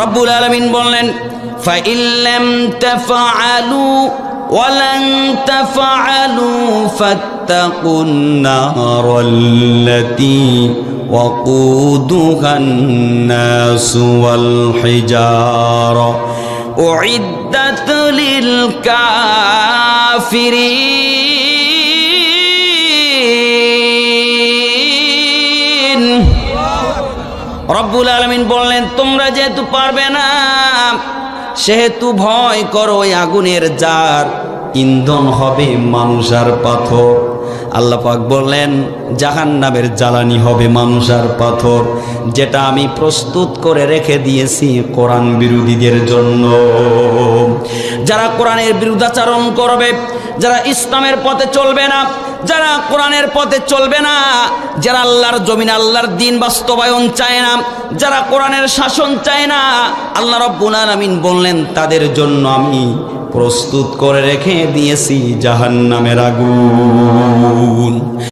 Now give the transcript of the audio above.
রব্বুল আলামিন বললেন ফাইন লাম তাফআলু ওয়া লান তাফআলু ফাত্তাকুন নারাল্লাতী ওয়াকুদুহান নাসু ওয়াল হিজারা উইদ্দাত লিল কাফিরিন। রব্বুল আলামিন বললেন তোমরা যেহেতু পারবে না সেহেতু ভয় করো ওই আগুনের যার ইন্ধন হবে মানুষ আর পাথর। আল্লাহ পাক বললেন জাহান্নামের জ্বালানি হবে মানুষ আর পাথর, যেটা আমি প্রস্তুত করে রেখে দিয়েছি কোরআন বিরোধীদের জন্য। যারা কোরআনের বিরুদ্ধাচরণ করবে, যারা ইসলামের পথে চলবে না, যারা কোরআনের পথে চলবে না, যারা আল্লাহর জমিনে আল্লাহর দ্বীন বাস্তবায়ন চায় না, যারা কোরআনের শাসন চায় না, আল্লাহ রাব্বুল আলামিন বললেন তাদের জন্য আমি প্রস্তুত করে রেখে দিয়েছি জাহান্নামের আগুন।